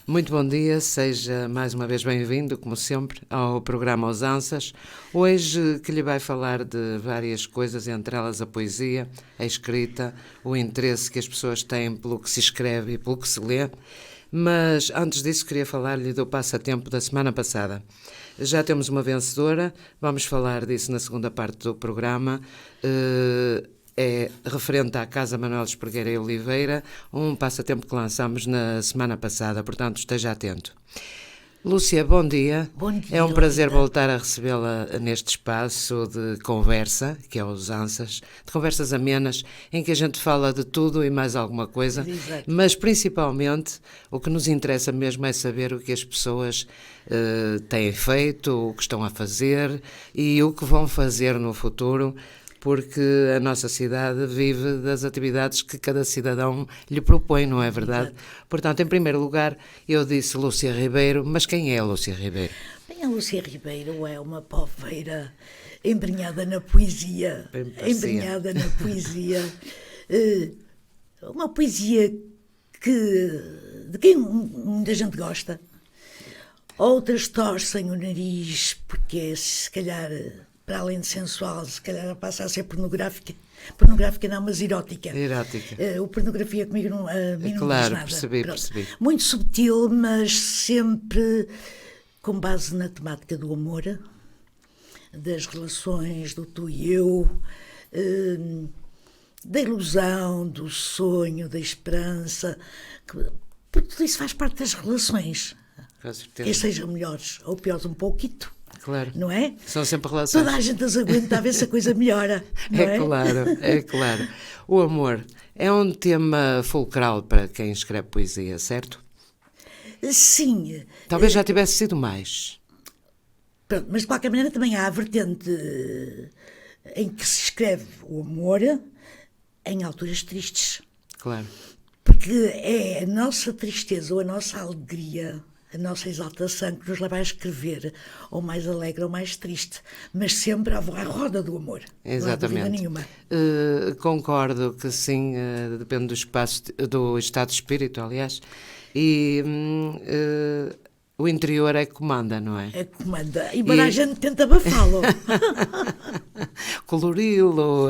Muito bom dia, seja mais uma vez bem-vindo, como sempre, ao programa Os Ansas. Hoje que lhe vai falar de várias coisas, entre elas a poesia, a escrita, o interesse que as pessoas têm pelo que se escreve e pelo que se lê. Mas antes disso queria falar-lhe do passatempo da semana passada. Já temos uma vencedora, vamos falar disso na segunda parte do programa. É referente à Casa Manuel Espregueira e Oliveira, um passatempo que lançamos na semana passada, portanto esteja atento. Lúcia, bom dia. Bom dia. É um prazer voltar a recebê-la neste espaço de conversa, que é Os Ansas, de conversas amenas, em que a gente fala de tudo e mais alguma coisa. Exato. Mas principalmente o que nos interessa mesmo é saber o que as pessoas têm feito, o que estão a fazer e o que vão fazer no futuro, porque a nossa cidade vive das atividades que cada cidadão lhe propõe, não é verdade? Exato. Portanto, em primeiro lugar, eu disse Lúcia Ribeiro, mas quem é a Lúcia Ribeiro? Bem, a Lúcia Ribeiro é uma poveira embrenhada na poesia. Bem parecia. Embrenhada na poesia. Uma poesia de quem muita gente gosta. Outras torcem o nariz porque é, se calhar, para além de sensual, se calhar passa a ser pornográfica. Pornográfica não, mas erótica. Erótica. O pornografia comigo não, a mim não Claro, diz nada. percebi. Muito subtil, mas sempre com base na temática do amor, das relações do tu e eu, da ilusão, do sonho, da esperança, porque tudo isso faz parte das relações. Com certeza. Quer sejam melhores ou piores um pouquito. Claro. Não é? São sempre relações. Toda a gente as aguenta a ver se a coisa melhora. Não é? É claro. O amor é um tema fulcral para quem escreve poesia, certo? Sim. Talvez já tivesse sido mais. Pronto, mas de qualquer maneira também há a vertente em que se escreve o amor em alturas tristes. Claro. Porque é a nossa tristeza ou a nossa alegria, a nossa exaltação que nos leva a escrever, ou mais alegre ou mais triste, mas sempre à roda do amor. Exatamente. Não há dúvida nenhuma. Concordo que sim, depende do do estado de espírito, aliás, e o interior é que comanda, não é? É que comanda. Embora a gente tente abafá-lo. Colori-lo,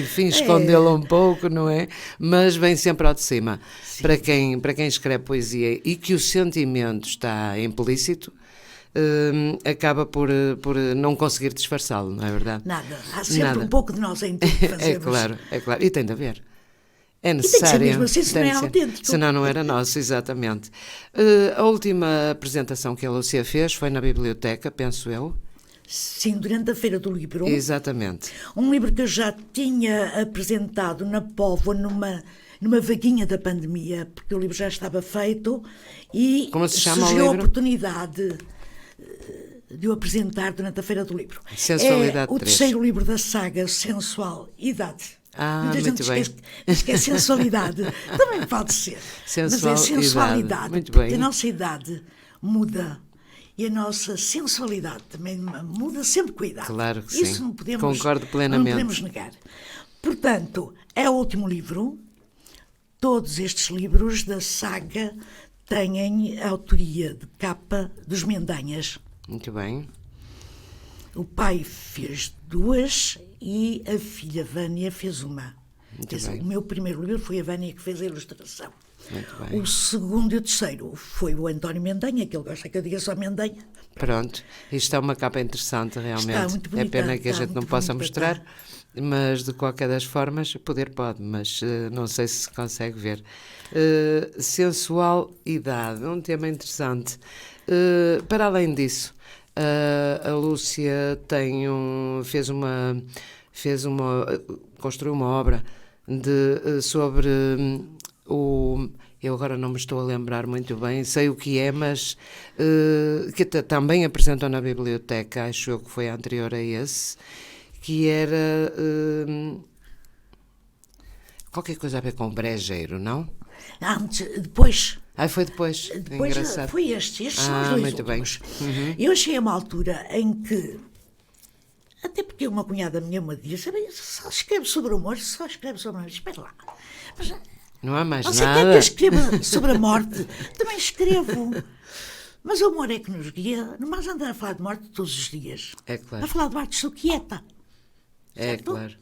enfim, escondê-lo um pouco, não é? Mas vem sempre ao de cima. Para quem escreve poesia e que o sentimento está implícito, acaba por não conseguir disfarçá-lo, não é verdade? Nada. Há sempre um pouco de nós em tudo que fazemos. É claro. E tem de haver. É E tem que ser necessário. mesmo assim, senão Tem é de ser. autêntico. Senão não era nosso, exatamente. A última apresentação que a Lúcia fez foi na biblioteca, penso eu. Sim, durante a Feira do Livro. Exatamente. Um livro que eu já tinha apresentado na Póvoa numa vaguinha da pandemia, porque o livro já estava feito e Como se chama o surgiu a livro? oportunidade de o apresentar durante a Feira do Livro. Sensualidade É o 3. terceiro livro da saga Sensual Idade. Muita muito gente bem. diz que é sensualidade. Também pode ser. Mas é sensualidade. Muito porque bem. a nossa idade muda. E a nossa sensualidade também muda sempre com a idade. Claro que Isso sim. não podemos, Concordo plenamente. não podemos negar. Portanto, é o último livro. Todos estes livros da saga têm a autoria de capa dos Mendanhas. Muito bem. O pai fez 2 e a filha Vânia fez uma. Muito bem. O meu primeiro livro foi a Vânia que fez a ilustração. Muito bem. O segundo e o terceiro foi o António Mendanha, que ele gosta que eu diga só Mendanha. Pronto. Isto é uma capa interessante, realmente. Está muito bonita, É pena que a está gente não muito possa bonita, mostrar, mas de qualquer das formas, poder pode, mas não sei se consegue ver. Sensual idade, um tema interessante. Para além disso, a Lúcia construiu uma obra sobre eu agora não me estou a lembrar muito bem, sei o que é, mas que também apresentou na biblioteca, acho eu que foi anterior a esse, que era qualquer coisa a ver com brejeiro, não? Depois Foi depois. Engraçado. foi estes são os dois muito últimos. bem. Uhum. Eu cheguei a uma altura em que, até porque uma cunhada minha me disse, só escreve sobre o humor, só escreve sobre o humor. Espera lá. Mas Não há mais Não sei nada. quem é que eu escreva sobre a morte. Também escrevo. Mas o amor é que nos guia. Não mais andar a falar de morte todos os dias. É claro. A falar de morte estou quieta. É Certo? claro.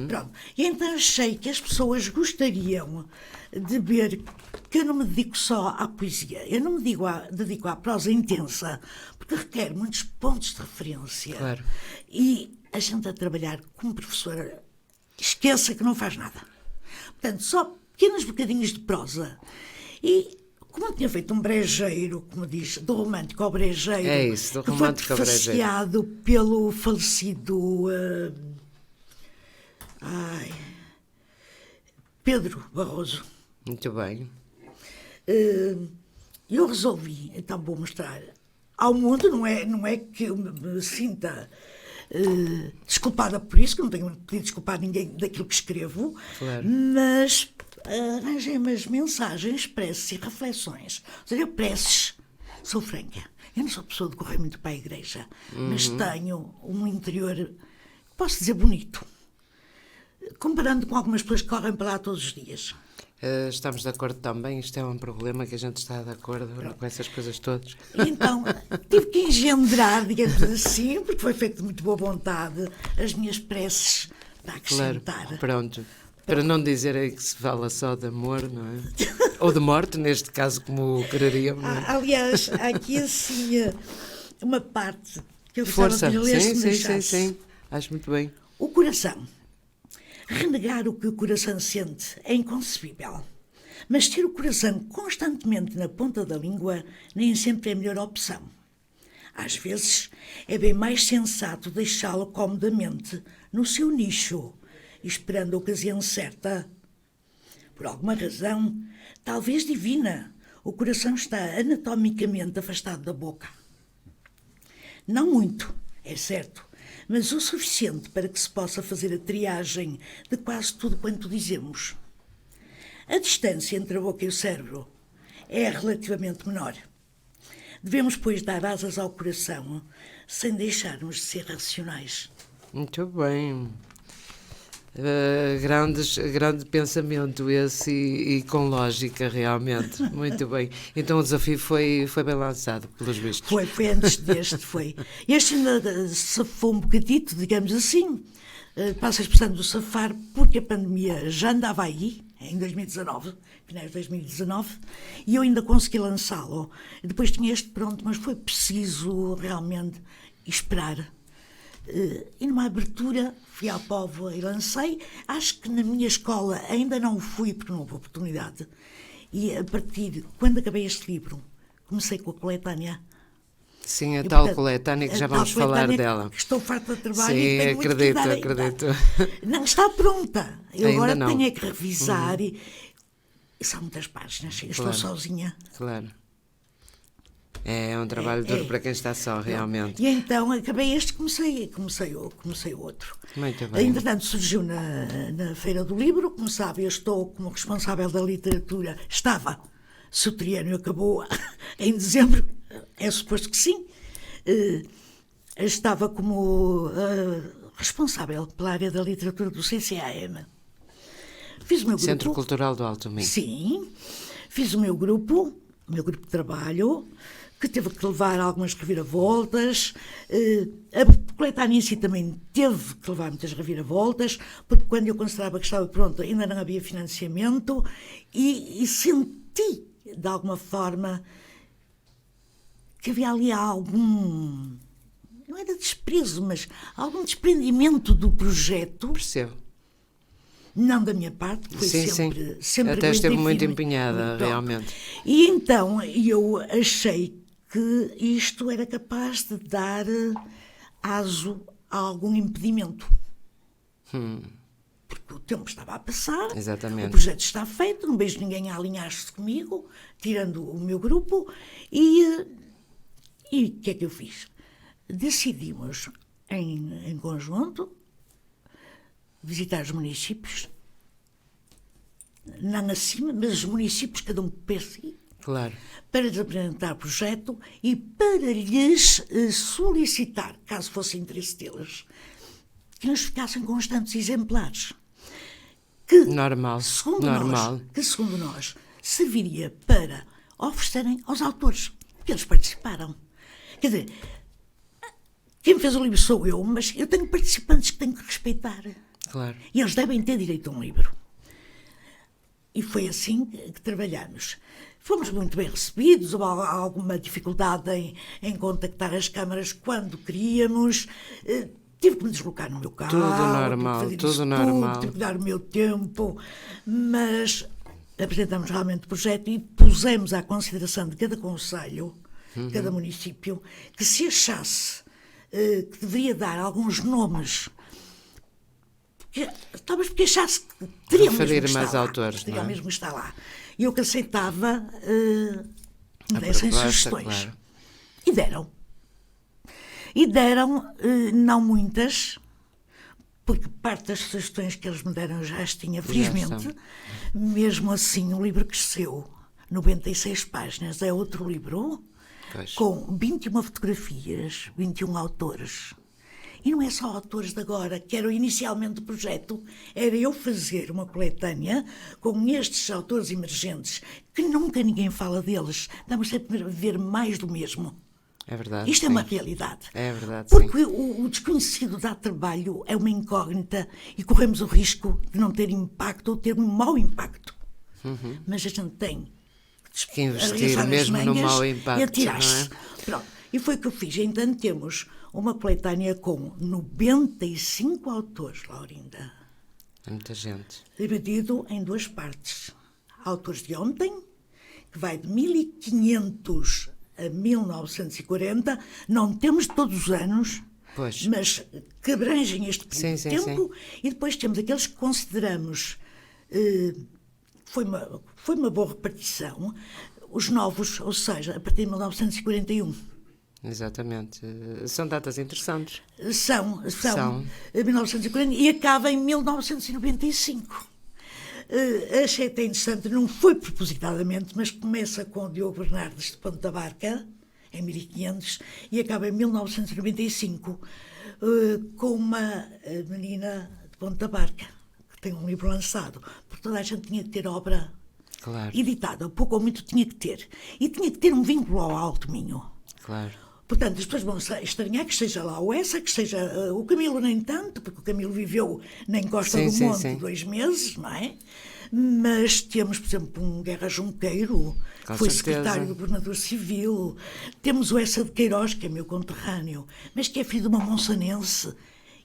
Pronto. E então achei que as pessoas gostariam de ver que eu não me dedico só à poesia. Eu não me dedico à prosa intensa, porque requer muitos pontos de referência. Claro. E a gente a trabalhar como professora esqueça que não faz nada. Portanto, só pequenos bocadinhos de prosa. E como eu tinha feito um brejeiro, como diz, do romântico ao brejeiro, É isso, do que romântico foi ao brejeiro. prefaciado pelo falecido Pedro Barroso. Muito bem. Eu resolvi, então vou mostrar ao mundo, não é que eu me sinta desculpada por isso, que não tenho pedido desculpar ninguém daquilo que escrevo, Claro. mas arranjei umas mensagens, preces e reflexões. Ou seja, preces, sou franca, eu não sou pessoa de correr muito para a igreja, mas tenho um interior, posso dizer, bonito, comparando com algumas pessoas que correm para lá todos os dias. Estamos de acordo também, isto é um problema que a gente está de acordo com essas coisas todas. E então tive que engendrar, digamos assim, porque foi feito de muito boa vontade, as minhas preces para Claro, acrescentar. pronto. Para não dizer aí que se fala só de amor, não é? Ou de morte, neste caso, como quereríamos. Não é? Aliás, há aqui assim uma parte que eu gostava Força, de ler, se me sim, deixasse. acho muito bem. O coração. Renegar o que o coração sente é inconcebível. Mas ter o coração constantemente na ponta da língua nem sempre é a melhor opção. Às vezes é bem mais sensato deixá-lo comodamente no seu nicho, esperando a ocasião certa. Por alguma razão, talvez divina, o coração está anatomicamente afastado da boca. Não muito, é certo, mas o suficiente para que se possa fazer a triagem de quase tudo quanto dizemos. A distância entre a boca e o cérebro é relativamente menor. Devemos, pois, dar asas ao coração sem deixarmos de ser racionais. Muito bem. Grande pensamento esse e com lógica, realmente. Muito bem. Então o desafio foi bem lançado, pelos vistos. Foi antes deste, foi. Este ainda safou um bocadito, digamos assim, passa a expressão do safar, porque a pandemia já andava aí, em 2019, finais de 2019, e eu ainda consegui lançá-lo. Depois tinha este pronto, mas foi preciso realmente esperar. E numa abertura fui à Póvoa e lancei. Acho que na minha escola ainda não fui porque não houve oportunidade. E a partir, quando acabei este livro, comecei com a coletânea. Sim, a E, tal portanto, coletânea que já a tal vamos falar coletânea dela. que estou farta de trabalho Sim, e tenho muito que dar ainda. acredito. Não está pronta. Eu Ainda agora não. tenho é que revisar e são muitas páginas. Eu estou sozinha. Claro. É um trabalho duro para quem está só, realmente. E então acabei este, comecei outro. Muito bem. Entretanto, surgiu na Feira do Livro, como sabe, eu estou como responsável da literatura, estava, se o triênio acabou em dezembro, é suposto que sim, estava como responsável pela área da literatura do CCAM. Fiz o meu grupo. Centro Cultural do Alto Minho. Sim, fiz o meu grupo de trabalho, que teve que levar algumas reviravoltas. A coletânea em si também teve que levar muitas reviravoltas, porque quando eu considerava que estava pronta ainda não havia financiamento e senti, de alguma forma, que havia ali algum, não era desprezo, mas algum desprendimento do projeto. Percebo. Não da minha parte, foi Sim, sempre até esteve aguentei muito firme. empenhada, Pronto. realmente. E então eu achei que isto era capaz de dar aso a algum impedimento. Porque o tempo estava a passar, Exatamente. o projeto está feito, não vejo ninguém a alinhar-se comigo, tirando o meu grupo, e o que é que eu fiz? Decidimos, em conjunto, visitar os municípios, não acima, mas os municípios, cada um por si, Claro. para lhes apresentar o projeto e para lhes solicitar, caso fosse interesse deles, que nos ficassem constantes exemplares. que, Normal. segundo nós, serviria para oferecerem aos autores, que eles participaram. Quer dizer, quem fez o livro sou eu, mas eu tenho participantes que tenho que respeitar. Claro. E eles devem ter direito a um livro. E foi assim que trabalhamos. Fomos muito bem recebidos, houve alguma dificuldade em contactar as câmaras quando queríamos. Tive que me deslocar no meu carro. Tudo normal, tudo normal. Tive que dar o meu tempo, mas apresentamos realmente o projeto e pusemos à consideração de cada concelho, de cada município, que se achasse que deveria dar alguns nomes, talvez porque achasse que teria mesmo mais autores, teria não é? mesmo estar lá. E eu que aceitava me A dessem proposta, sugestões. claro. E deram. E deram, não muitas, porque parte das sugestões que eles me deram já as tinha, felizmente. Mesmo assim, o livro cresceu. 96 páginas, é outro livro, Pois. com 21 fotografias, 21 autores. E não é só autores de agora, que era inicialmente o projeto, era eu fazer uma coletânea com estes autores emergentes, que nunca ninguém fala deles. Estamos sempre a ver mais do mesmo. É verdade. Isto é uma realidade. É verdade, Porque o desconhecido dá trabalho, é uma incógnita e corremos o risco de não ter impacto ou ter um mau impacto. Mas a gente tem que investir arregaçar as mesmo no mangas mau e impacto, é? atirar-se. Pronto. E foi o que eu fiz. Então temos uma coletânea com 95 autores, Laurinda, É muita gente. dividido em duas partes. Autores de ontem, que vai de 1500 a 1940, não temos de todos os anos, Pois. mas que abrangem este período de Sim, tempo, e depois temos aqueles que consideramos foi uma boa repartição, os novos, ou seja, a partir de 1941. Exatamente. São datas interessantes. São 1940 e acaba em 1995. Achei até interessante, não foi propositadamente, mas começa com o Diogo Bernardes de Ponta Barca, em 1500, e acaba em 1995, com uma menina de Ponta Barca, que tem um livro lançado, porque toda a gente tinha que ter obra editada, pouco ou muito tinha que ter. E tinha que ter um vínculo ao Alto Minho. Claro. Portanto, as pessoas vão estranhar que esteja lá o Essa, que esteja o Camilo nem tanto, porque o Camilo viveu na encosta do monte 2 meses, não é? Mas temos, por exemplo, um Guerra Junqueiro, que foi secretário do governador civil. Temos o Essa de Queiroz, que é meu conterrâneo, mas que é filho de uma monsanense.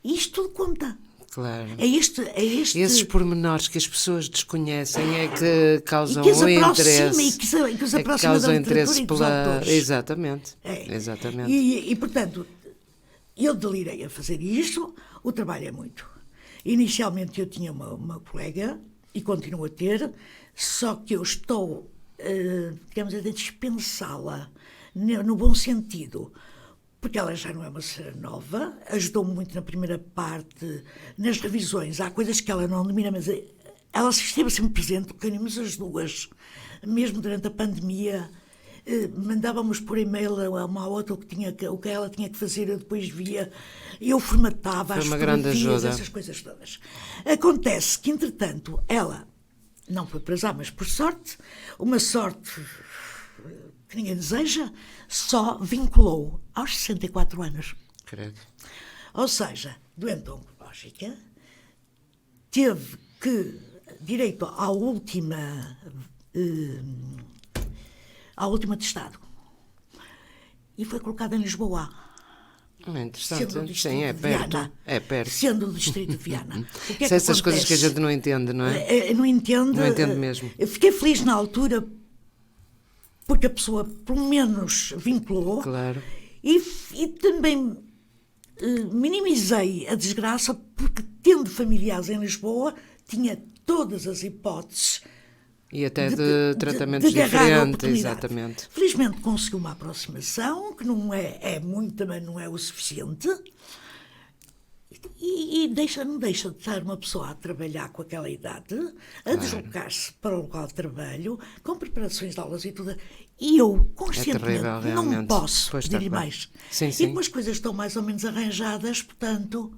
E isto tudo conta. Claro. É este... Esses pormenores que as pessoas desconhecem é que causam e que o interesse. E que os aproxima causam da interesse literatura e dos pela... autores. Exatamente. Exatamente. E, portanto, eu delirei a fazer isto, o trabalho é muito. Inicialmente eu tinha uma colega, e continuo a ter, só que eu estou, digamos, a dispensá-la, no bom sentido, porque ela já não é uma senhora nova, ajudou-me muito na primeira parte, nas revisões. Há coisas que ela não domina, mas ela esteve sempre presente, reunimos as duas, mesmo durante a pandemia. Mandávamos por e-mail a uma outra o que ela tinha que fazer, eu depois via, eu formatava as fotografias, essas coisas todas. Acontece que, entretanto, ela não foi para já, mas por sorte, uma sorte que ninguém deseja, só vinculou aos 64 anos. Credo. Ou seja, doente oncológica, teve que, direito ao último atestado, e foi colocada em Lisboa. É interessante. Sim, é perto. Viana, é perto. Sendo o distrito de Viana. O que é que essas acontece? Coisas que a gente não entende, não é? Não entende. Não entende mesmo. Eu fiquei feliz na altura porque a pessoa, pelo menos, vinculou. Claro. E também minimizei a desgraça porque, tendo familiares em Lisboa, tinha todas as hipóteses e até de tratamentos diferentes, exatamente. Felizmente conseguiu uma aproximação, que não é muita, mas não é o suficiente. E não deixa de estar uma pessoa a trabalhar com aquela idade, a deslocar-se para o local de trabalho, com preparações de aulas e tudo. E eu, conscientemente, não posso pedir mais. Sim. E como as coisas estão mais ou menos arranjadas, portanto,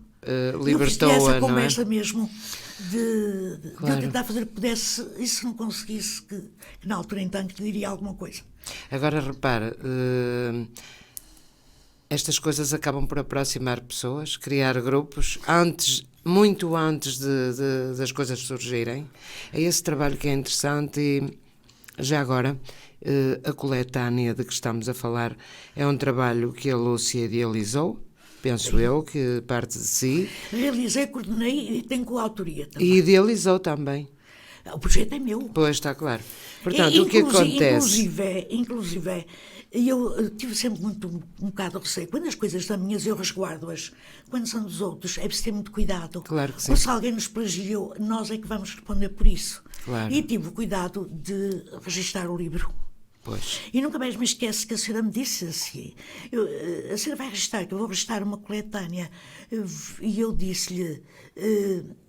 libertou-a, essa conversa mesmo Claro. de eu tentar fazer o que pudesse, e se não conseguisse, que na altura então que lhe diria alguma coisa. Agora repara, estas coisas acabam por aproximar pessoas, criar grupos, muito antes das coisas surgirem. É esse trabalho que é interessante e, já agora, a coletânea de que estamos a falar é um trabalho que a Lúcia idealizou, penso eu, que parte de si. Realizei, coordenei e tenho coautoria também. E idealizou também. O projeto é meu. Pois, está claro. Portanto, o que acontece... Inclusive, eu tive sempre um bocado de receio. Quando as coisas são minhas, eu resguardo-as. Quando são dos outros, é preciso ter muito cuidado. Claro que sim. Ou se alguém nos plagiou, nós é que vamos responder por isso. Claro. E tive o cuidado de registrar o livro. Pois. E nunca mais me esqueço que a senhora me disse assim, a senhora vai registrar, que eu vou registrar uma coletânea. E eu disse-lhe,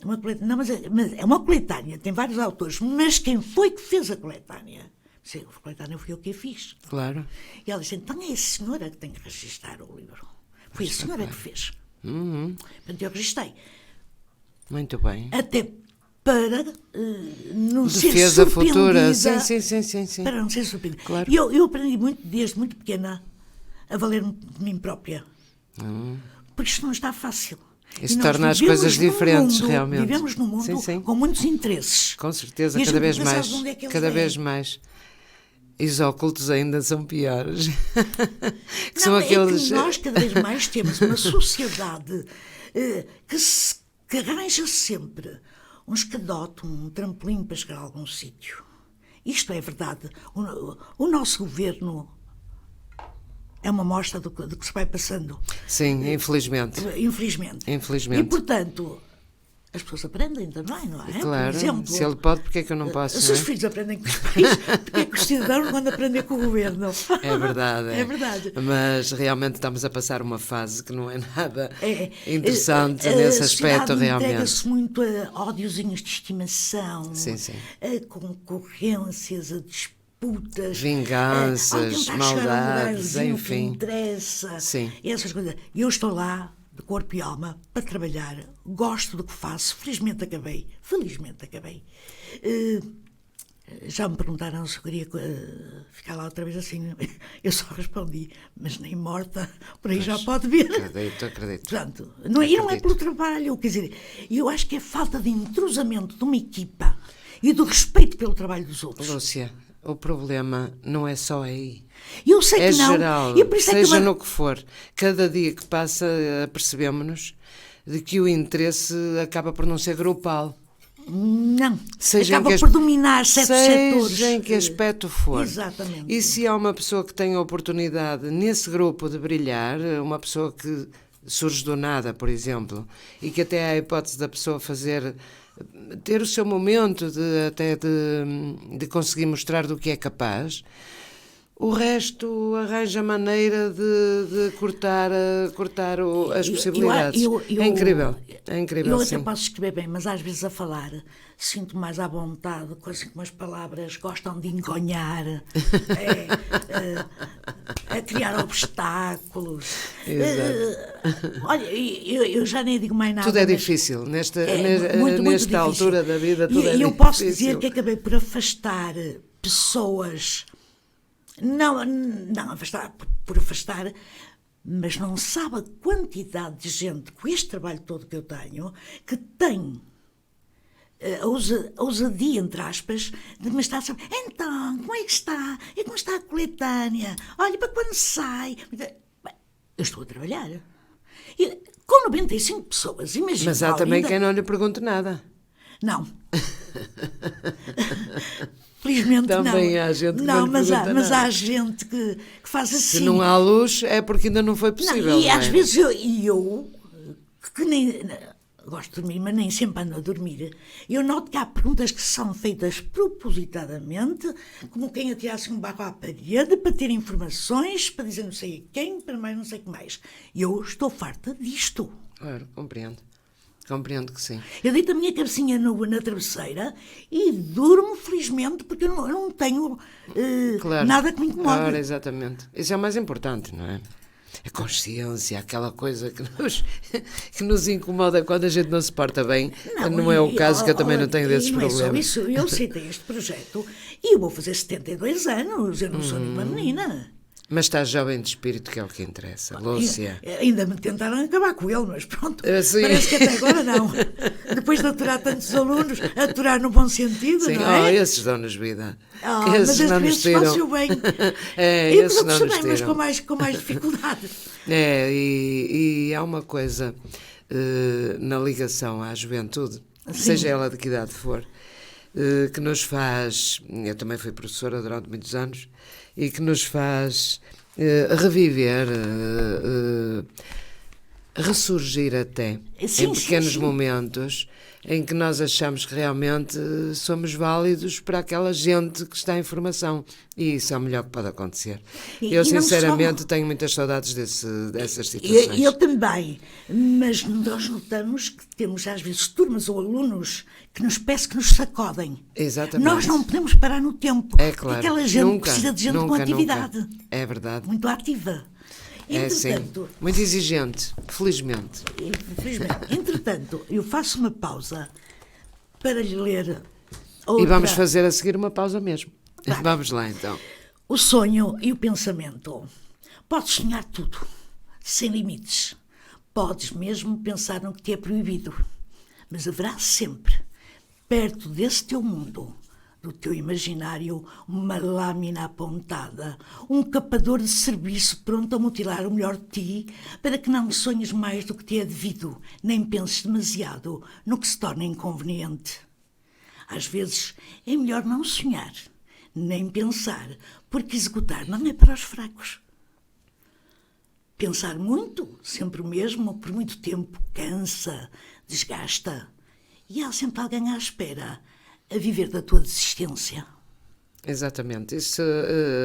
uma coletânea, não, mas é uma coletânea, tem vários autores, mas quem foi que fez a coletânea? A coletânea fui eu que a fiz. Claro. E ela disse, então é a senhora que tem que registrar o livro. Foi a senhora que fez. Portanto, eu registrei. Muito bem. Até para não defesa ser futura. surpreendida. Sim. Para não ser surpreendida. Claro. E eu aprendi muito, desde muito pequena, a valer-me de mim própria. Porque isto não está fácil. Isso torna as coisas diferentes, realmente. Vivemos num mundo com muitos interesses. Com certeza, e cada vez mais. Cada vez mais. E os ocultos ainda são piores. Que são aqueles... É que nós cada vez mais temos uma sociedade que arranja sempre um escadote, um trampolim para chegar a algum sítio. Isto é verdade. O nosso governo é uma mostra do que se vai passando. Sim, infelizmente. E, portanto, as pessoas aprendem também, não é? Claro, por exemplo, se ele pode, porque é que eu não posso? Se os filhos aprendem com os pais, porque é que os cidadãos vão aprender com o governo? É verdade. É verdade. Mas realmente estamos a passar uma fase que não é nada interessante nesse aspecto, realmente. Entrega-se muito a ódiozinhos de estimação, sim. a concorrências, a disputas, vinganças, maldades, enfim. Que interessa, sim. Essas coisas. Eu estou lá, de corpo e alma, para trabalhar, gosto do que faço, felizmente acabei. Já me perguntaram se eu queria ficar lá outra vez assim, eu só respondi, mas nem morta, por aí já pode vir. Acredito. Portanto, não é pelo trabalho, quer dizer, eu acho que é falta de entrosamento de uma equipa e do respeito pelo trabalho dos outros. Lúcia, o problema não é só aí. Eu sei que não. Geral, e por isso seja no que for. Cada dia que passa, apercebemos-nos de que o interesse acaba por não ser grupal. Não. Acaba por dominar certos setores. Seja em que aspecto for. Exatamente. E se há uma pessoa que tem a oportunidade nesse grupo de brilhar, uma pessoa que surge do nada, por exemplo, e que até há a hipótese da pessoa ter o seu momento de conseguir mostrar do que é capaz, o resto arranja maneira de cortar as possibilidades. É incrível. Eu sim. até posso escrever bem, mas às vezes a falar sinto mais à vontade, com assim como as palavras gostam de engonhar, a criar obstáculos. Olha, eu já nem digo mais nada. Tudo é difícil. Nesta difícil. altura da vida, tudo é difícil. E eu posso dizer que acabei por afastar pessoas... Não afastar por afastar, mas não sabe a quantidade de gente com este trabalho todo que eu tenho, que tem a ousadia, entre aspas, de me estar a saber, então, como é que está? E como está a coletânea? Olha, para quando sai? Eu estou a trabalhar. E, com 95 pessoas, imagina. Mas há também quem não lhe pergunte nada. Não. Felizmente também não. Há gente que mas há gente que faz assim. Se não há luz é porque ainda não foi possível. E às vezes eu que nem gosto de dormir, mas nem sempre ando a dormir, eu noto que há perguntas que são feitas propositadamente, como quem atirasse um barro à parede para ter informações, para dizer não sei a quem, para mais não sei o que mais. Eu estou farta disto. Claro, compreendo que sim. Eu deito a minha cabecinha na travesseira e durmo felizmente, porque eu não tenho nada que me incomode. Claro, exatamente. Isso é o mais importante, não é? a consciência, aquela coisa que nos incomoda quando a gente não se porta bem. Não é o caso, que eu também não tenho desses problemas. Não é só isso, eu aceitei este projeto e eu vou fazer 72 anos, eu não sou nenhuma menina. Mas estás jovem de espírito, que é o que interessa, Lúcia. Ainda me tentaram acabar com ele, mas pronto, Sim. parece que até agora não. Depois de aturar tantos alunos, aturar no bom sentido, Sim, não é? esses dão-nos vida. Mas Esses não às nos vezes tiram. faço bem. E os outros também, mas com mais dificuldade. E há uma coisa na ligação à juventude, seja ela de que idade for, que nos faz, eu também fui professora durante muitos anos, e que nos faz reviver, ressurgir até, em pequenos momentos em que nós achamos que realmente somos válidos para aquela gente que está em formação. E isso é o melhor que pode acontecer. Eu, sinceramente, tenho muitas saudades dessas situações. Eu também, mas nós notamos que temos, às vezes, turmas ou alunos que nos parece que nos sacodem. Exatamente. Nós não podemos parar no tempo. É claro. Aquela gente precisa de gente com atividade. Nunca. É verdade. Muito ativa. Entretanto, sim. Muito exigente, felizmente. Entretanto, eu faço uma pausa para lhe ler outra. E vamos fazer a seguir uma pausa mesmo. Vamos lá, então. O sonho e o pensamento. Podes sonhar tudo, sem limites. Podes mesmo pensar no que te é proibido. Mas haverá sempre, perto desse teu mundo, do teu imaginário, uma lâmina apontada, um capador de serviço pronto a mutilar o melhor de ti, para que não sonhes mais do que te é devido, nem penses demasiado no que se torna inconveniente. Às vezes é melhor não sonhar, nem pensar, porque executar não é para os fracos. Pensar muito, sempre o mesmo, por muito tempo, cansa, desgasta, e há sempre alguém à espera a viver da tua desistência. Exatamente. Isso,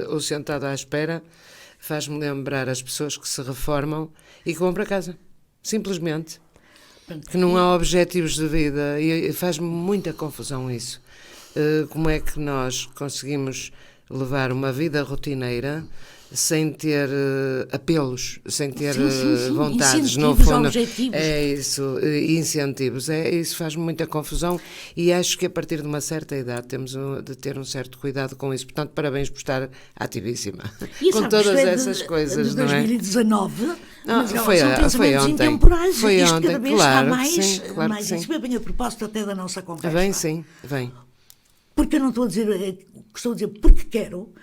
o sentado à espera, faz-me lembrar as pessoas que se reformam e que vão para casa. Simplesmente. Que não há objetivos de vida. E faz-me muita confusão isso. Como é que nós conseguimos levar uma vida rotineira sem ter apelos, sem ter vontades, no fundo. Objetivos. É isso, incentivos. Isso faz-me muita confusão e acho que a partir de uma certa idade temos de ter um certo cuidado com isso. Portanto, parabéns por estar ativíssima com todas essas coisas, de não é? 2019, Foi ontem. intemporais. Foi Isto ontem, cada vez claro, está mais, sim, claro mais que isso. sim. Bem a propósito até da nossa conversa. Vem, sim, vem. Porque eu não estou a dizer, estou a dizer porque quero,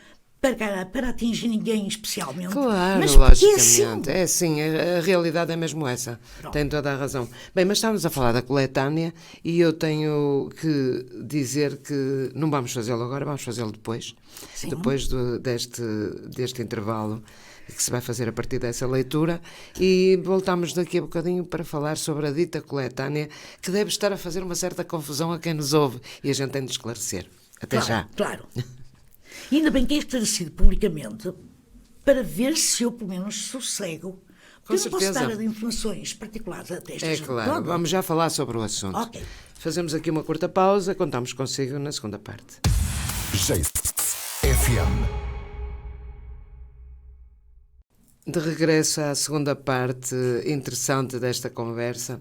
para atingir ninguém especialmente. Claro, mas logicamente. É assim, a realidade é mesmo essa. Pronto. Tem toda a razão. Bem, mas estamos a falar da coletânea e eu tenho que dizer que não vamos fazê-lo agora, vamos fazê-lo depois. Sim. Depois deste intervalo que se vai fazer a partir dessa leitura, e voltamos daqui a bocadinho para falar sobre a dita coletânea, que deve estar a fazer uma certa confusão a quem nos ouve, e a gente tem de esclarecer. Até já. Claro. E ainda bem que é esclarecido publicamente, para ver se eu, pelo menos, sossego. Com eu certeza. Não posso dar informações particulares até esta gente. Claro. Pronto. Vamos já falar sobre o assunto. Ok. Fazemos aqui uma curta pausa, contamos consigo na segunda parte. FM. De regresso à segunda parte interessante desta conversa,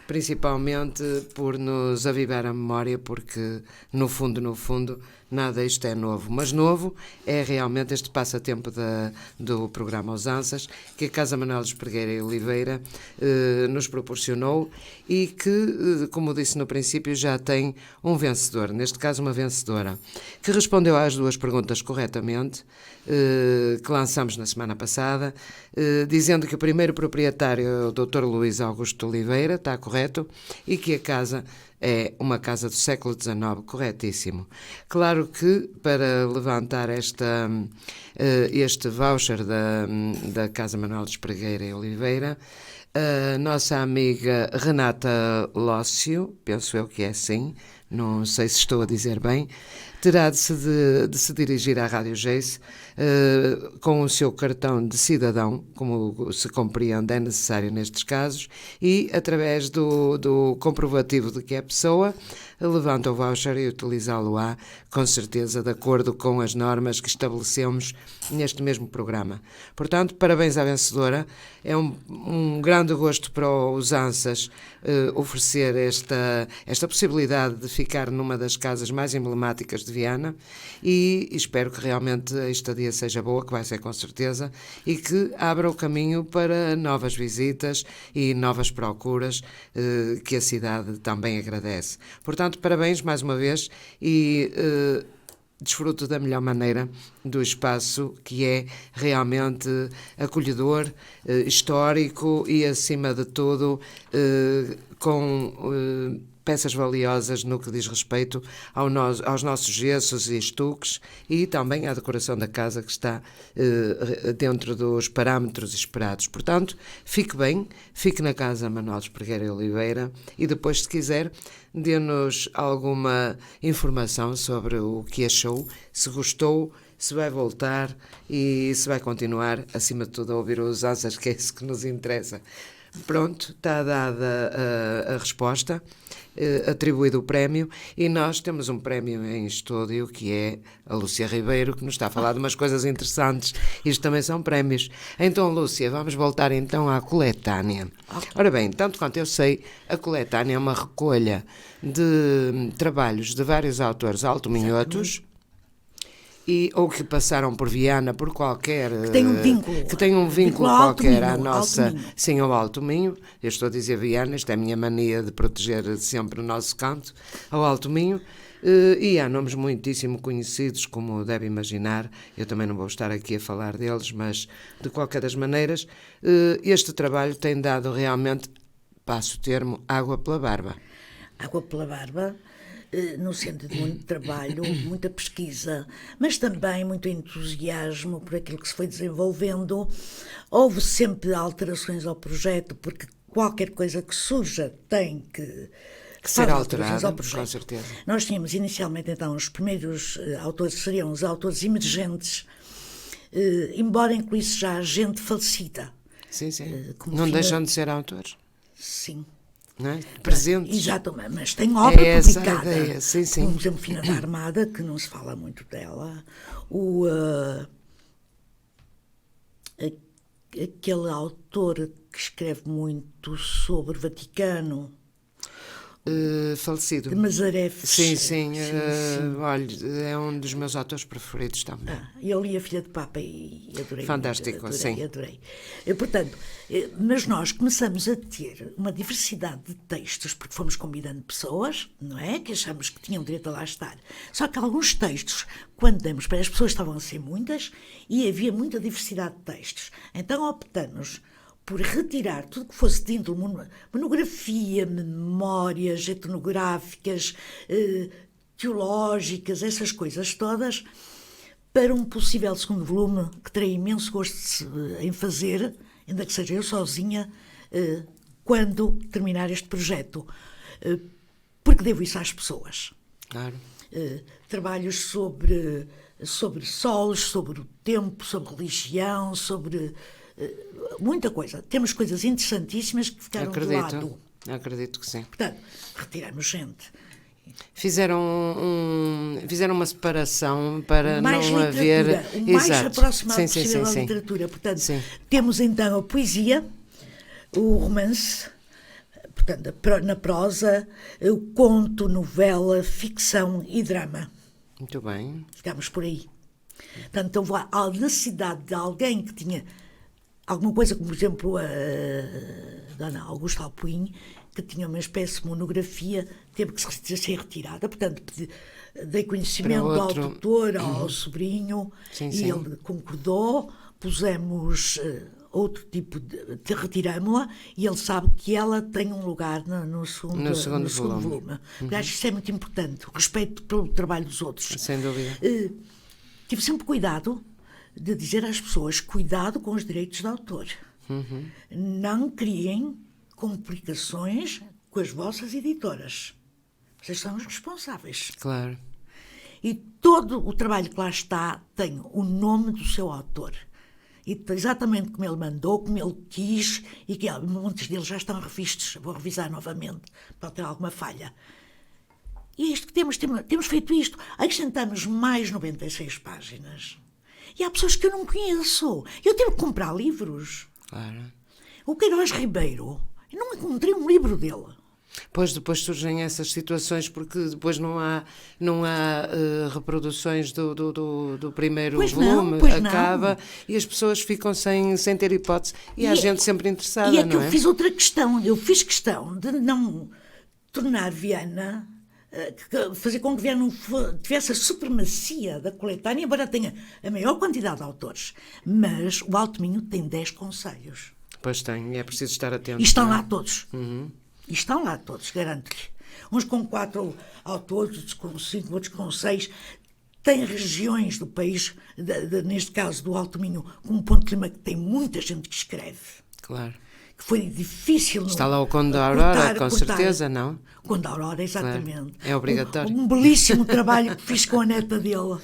principalmente por nos avivar a memória, porque no fundo, nada isto é novo. Mas novo é realmente este passatempo do programa Usanças, que a Casa Manuel Espregueira e Oliveira nos proporcionou e que, como disse no princípio, já tem um vencedor, neste caso uma vencedora, que respondeu às duas perguntas corretamente, que lançamos na semana passada, dizendo que o primeiro proprietário é o Dr. Luís Augusto Oliveira, está correto, e que a casa é uma casa do século XIX, corretíssimo. Claro que, para levantar este voucher da Casa Manuel Espregueira e Oliveira, a nossa amiga Renata Lócio, penso eu que é assim, não sei se estou a dizer bem, terá de se dirigir à Rádio Geice com o seu cartão de cidadão, como se compreende, é necessário nestes casos, e através do comprovativo de que é pessoa, levanta o voucher e utilizá-lo-á, com certeza, de acordo com as normas que estabelecemos neste mesmo programa. Portanto, parabéns à vencedora. É um grande gosto para os ANSAS oferecer esta possibilidade de ficar numa das casas mais emblemáticas de Viana, e espero que realmente a estadia seja boa, que vai ser com certeza, e que abra o caminho para novas visitas e novas procuras que a cidade também agradece. Portanto, parabéns mais uma vez e desfruto da melhor maneira do espaço, que é realmente acolhedor, histórico e, acima de tudo, com peças valiosas no que diz respeito aos nossos gessos e estuques, e também à decoração da casa, que está dentro dos parâmetros esperados. Portanto, fique bem, fique na Casa Manuel Espregueira e Oliveira, e depois, se quiser, dê-nos alguma informação sobre o que achou, se gostou, se vai voltar e se vai continuar, acima de tudo, a ouvir os ANSAS, que é isso que nos interessa. Pronto, está dada a resposta, atribuído o prémio, e nós temos um prémio em estúdio, que é a Lúcia Ribeiro, que nos está a falar de umas coisas interessantes. Isto também são prémios. Então, Lúcia, vamos voltar então à coletânea. Ora bem, tanto quanto eu sei, a coletânea é uma recolha de trabalhos de vários autores alto-minhotos, ou que passaram por Viana, por qualquer... Que tem um vínculo qualquer à nossa... Sim, ao Alto Minho. Eu estou a dizer Viana, isto é a minha mania de proteger sempre o nosso canto, ao Alto Minho. E há nomes muitíssimo conhecidos, como deve imaginar. Eu também não vou estar aqui a falar deles, mas, de qualquer das maneiras, este trabalho tem dado realmente, passo o termo, água pela barba. Água pela barba, no sentido de muito trabalho, muita pesquisa, mas também muito entusiasmo por aquilo que se foi desenvolvendo. Houve sempre alterações ao projeto, porque qualquer coisa que surja tem que ser alterada, com certeza. Nós tínhamos inicialmente, então, os primeiros autores seriam os autores emergentes, embora incluísse já gente falecida. Sim, sim. Não deixam de ser autores. Sim. Não é? Presentes. Exato, mas tem obra publicada. A ideia. Sim, sim. Por exemplo, Fina da Armada, que não se fala muito dela. Aquele autor que escreve muito sobre o Vaticano. Falecido. De Mazaré. Sim. Olha, é um dos meus autores preferidos também. Eu li A Filha de Papa e adorei. Fantástico, adorei. Portanto, mas nós começamos a ter uma diversidade de textos, porque fomos convidando pessoas, não é? Que achamos que tinham direito a lá estar. Só que alguns textos, quando demos para as pessoas, estavam a ser muitas e havia muita diversidade de textos. Então optamos por retirar tudo que fosse de índole monografia, memórias etnográficas, teológicas, essas coisas todas, para um possível segundo volume, que terei imenso gosto em fazer, ainda que seja eu sozinha, quando terminar este projeto. Porque devo isso às pessoas. Claro. Trabalhos sobre solos, sobre o tempo, sobre religião, sobre... muita coisa. Temos coisas interessantíssimas que ficaram de lado. Acredito que sim. Portanto, retiramos gente. Fizeram uma separação para mais não haver... O mais aproximado possível à literatura. Portanto, temos então a poesia, o romance, portanto, na prosa, o conto, novela, ficção e drama. Muito bem. Ficámos por aí. Portanto, houve a necessidade de alguém que tinha alguma coisa, como por exemplo a Dona Augusta Alpuim, que tinha uma espécie de monografia, teve que ser retirada. Portanto, dei conhecimento ao tutor, ao sobrinho, e ele concordou. Pusemos outro tipo de retiramos-la, e ele sabe que ela tem um lugar no segundo volume. Acho que isso é muito importante, o respeito pelo trabalho dos outros. Sem dúvida. Tive sempre cuidado de dizer às pessoas, cuidado com os direitos de autor. Não criem complicações com as vossas editoras. Vocês são os responsáveis. Claro. E todo o trabalho que lá está tem o nome do seu autor. E exatamente como ele mandou, como ele quis, e que muitos deles já estão revistos. Vou revisar novamente, pode ter alguma falha. E é isto que temos feito isto. Acrescentamos mais 96 páginas. E há pessoas que eu não conheço. Eu tive que comprar livros. Claro. O Queiroz Ribeiro, eu não encontrei um livro dele. Pois depois surgem essas situações porque depois não há reproduções do primeiro volume, acaba e as pessoas ficam sem ter hipótese e há gente sempre interessada, não é? E é que eu fiz outra questão, eu fiz questão de não tornar Viana, fazer com que Viana tivesse a supremacia da coletânea, embora tenha a maior quantidade de autores, mas o Alto Minho tem 10 conselhos. Pois tem, é preciso estar atento. E estão lá todos. E estão lá todos, garanto-lhe. Uns com 4 autores, outros com 5, outros com 6. Tem regiões do país, neste caso do Alto Minho, com um ponto de clima que tem muita gente que escreve. Claro. Que foi difícil. Está lá o Conde da Aurora, com certeza, não? O Conde da Aurora, exatamente. Claro. É obrigatório. Um belíssimo trabalho que fiz com a neta dele.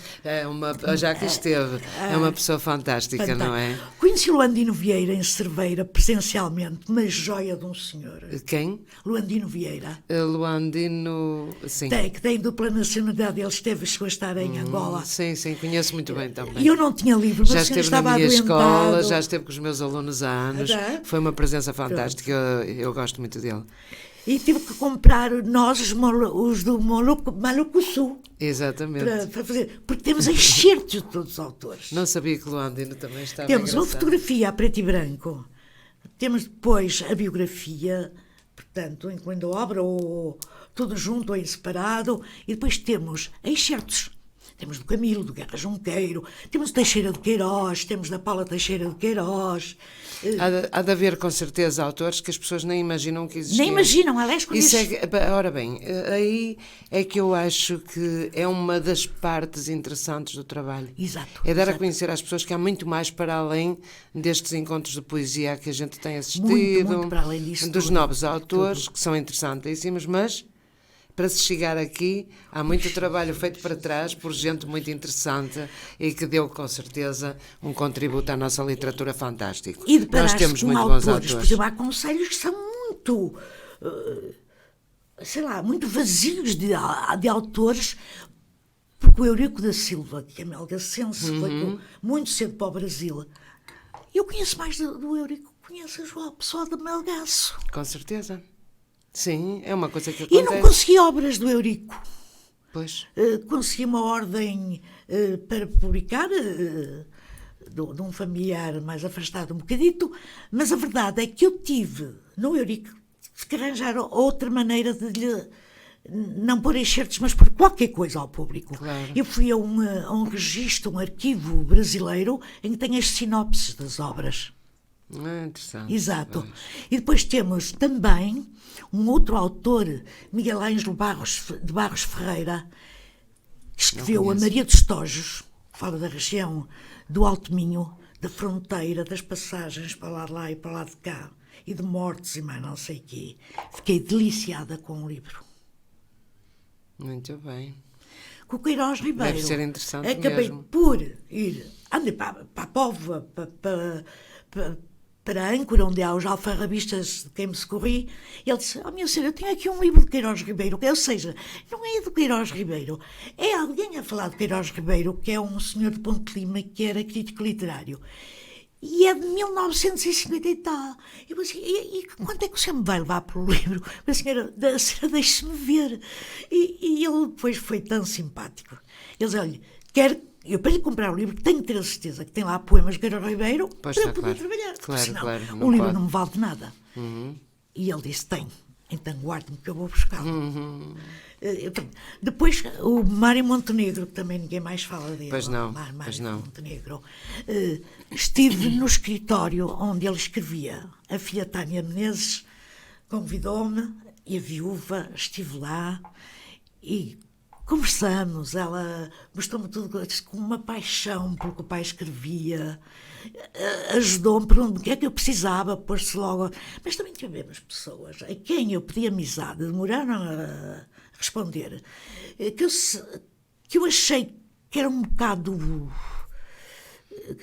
Já que esteve, é uma pessoa fantástica, não é? Conheci Luandino Vieira em Cerveira, presencialmente, uma joia de um senhor. Quem? Luandino Vieira. Luandino, sim. Que tem dupla nacionalidade, ele chegou a estar em Angola. Sim, conheço muito bem também. E eu não tinha livro, mas já esteve na minha escola, já esteve com os meus alunos há anos. Foi uma presença fantástica, eu gosto muito dele. E tive que comprar nós os do Malucuçu. Exatamente. Para fazer, porque temos excertos de todos os autores. Não sabia que Luandino também estava Temos engraçado. uma fotografia a preto e branco. Temos depois a biografia, portanto, incluindo a obra, ou tudo junto ou em separado. E depois temos excertos. Temos do Camilo, do Guerra Junqueiro, temos do Teixeira de Queiroz, temos da Paula Teixeira de Queiroz. Há de haver, com certeza, autores que as pessoas nem imaginam que existiam. Nem imaginam, aliás, quando ora bem, aí é que eu acho que é uma das partes interessantes do trabalho. Exato. É dar a conhecer às pessoas que há muito mais para além destes encontros de poesia que a gente tem assistido, muito para além disso dos tudo, novos autores, que são interessantíssimos, mas para se chegar aqui, há muito trabalho feito para trás por gente muito interessante e que deu, com certeza, um contributo à nossa literatura fantástico. E nós temos muito autores, bons autores. Por exemplo, há conselhos que são muito, muito vazios de autores, porque o Eurico da Silva, que é melgacense, foi muito cedo para o Brasil. Eu conheço mais do Eurico, conheço o pessoal de Melgaço. Com certeza. Sim, é uma coisa que acontece. E não consegui obras do Eurico. Pois. Consegui uma ordem para publicar de um familiar mais afastado um bocadito, mas a verdade é que eu tive no Eurico que arranjar outra maneira de lhe não pôr excertos, mas pôr qualquer coisa ao público. Claro. Eu fui a um registro, um arquivo brasileiro em que tem as sinopses das obras. Interessante. Exato. E depois temos também um outro autor, Miguel Ângelo de Barros Ferreira, que escreveu a Maria dos Tojos, fala da região do Alto Minho, da fronteira, das passagens para lá de lá e para lá de cá, e de mortes e mais não sei o quê. Fiquei deliciada com o livro. Muito bem. Com o Queiroz Ribeiro. Deve ser interessante acabei mesmo. por ir, andei para a Póvoa, para a Âncora, onde há os alfarrabistas de quem me socorri, e ele disse, minha senhora, eu tenho aqui um livro de Queiroz Ribeiro, ou seja, não é do Queiroz Ribeiro, é alguém a falar de Queiroz Ribeiro, que é um senhor de Ponte Lima, que era crítico literário, e é de 1950 e tal. Eu disse, e quanto é que o senhor me vai levar para o livro? A senhora deixe-me ver. E ele depois foi tão simpático. Ele disse, olha, eu para lhe comprar o livro tenho que ter a certeza que tem lá poemas de Queiroz Ribeiro para eu poder trabalhar. Claro, senão, claro, o livro não me vale de nada. E ele disse, tem. Então guarde-me que eu vou buscá-lo. Depois o Mário Montenegro, que também ninguém mais fala dele. Pois não, Mário Montenegro. Estive no escritório onde ele escrevia. A filha Tânia Menezes convidou-me e a viúva, estive lá e conversamos. Ela mostrou-me tudo com uma paixão pelo que o pai escrevia, ajudou-me, perguntou-me o que é que eu precisava, pôs-se logo. Mas também tivemos pessoas a quem eu pedi amizade, demoraram a responder, que eu que eu achei que era um bocado...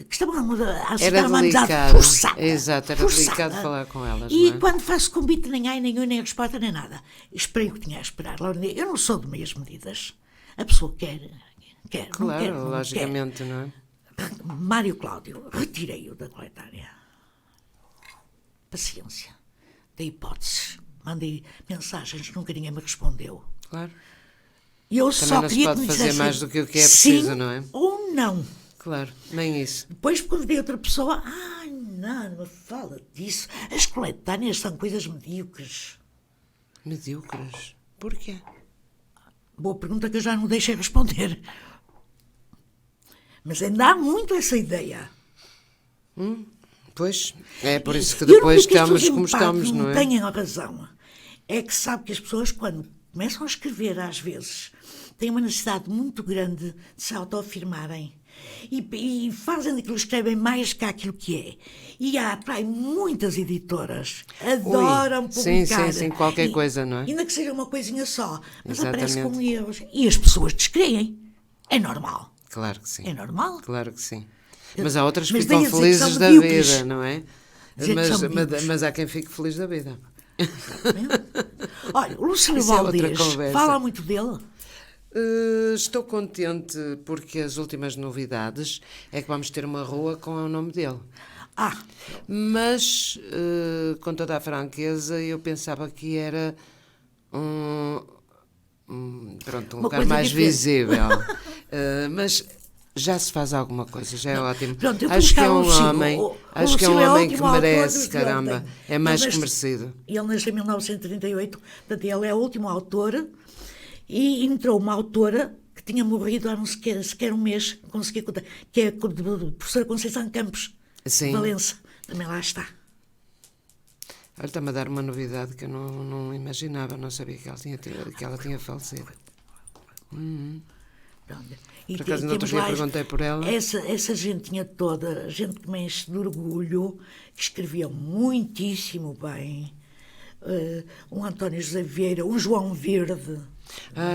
que estava a Era uma amizade delicado. forçada. Exato, era forçada. delicado falar com elas, E não é? quando faço convite, nem ai, nem eu, nem a resposta, nem nada. Esperei o que tinha a esperar. Eu não sou de meias medidas. A pessoa quer, não Claro, quer, não logicamente, não é? quer. Mário Cláudio, retirei-o da coletária. Paciência. Dei hipóteses. Mandei mensagens, nunca ninguém me respondeu. Claro. E eu Também só não se queria pode que me fazer dissessem mais do que o que é preciso, sim não é? ou não. Claro, nem isso. Depois convidei outra pessoa. Ai, não me fala disso. As coletâneas são coisas medíocres. Medíocres. Porquê? Boa pergunta que eu já não deixei responder. Mas ainda há muito essa ideia. Pois, é por isso que E eu não depois digo que as estamos pessoas como estamos, não é? tenham a razão. É que sabe que as pessoas, quando começam a escrever, às vezes, têm uma necessidade muito grande de se autoafirmarem. E fazem daquilo que escrevem mais que aquilo que é. E há para aí muitas editoras adoram publicar. Sim, qualquer coisa, não é? Ainda que seja uma coisinha só, mas Exatamente. aparece com erros. E as pessoas descreem. É normal. Claro que sim. É normal. Claro que sim. Mas há outras que Mas ficam daí a dizer que são felizes da medíocres. vida, não é? Dizer que são medíocres. Mas há quem fique feliz da vida. Olha, o Lúcio Isso é outra Valdez, conversa. fala muito dele. Estou contente porque as últimas novidades é que vamos ter uma rua com o nome dele. Mas, com toda a franqueza, eu pensava que era pronto, um lugar coisa mais diferente. visível. Mas já se faz alguma coisa, já é ótimo. Pronto, eu Acho que é buscar um o Lúcio. homem, acho que é um Lúcio é homem que ótimo autor merece, dos de caramba. ontem. É mais Ele que nasceu- merecido. Ele nasceu em 1938, portanto, ele é o último autor. E entrou uma autora que tinha morrido há não sequer um mês, consegui contar, que é a professora Conceição Campos, Sim. de Valença. Também lá está. Olha, está-me a dar uma novidade que eu não imaginava, não sabia que ela tinha falecido. Pronto. E Por acaso, no outro temos dia lá perguntei por ela. Essa gentinha toda, gente que me enche de orgulho, que escrevia muitíssimo bem. Um António José Vieira, um João Verde.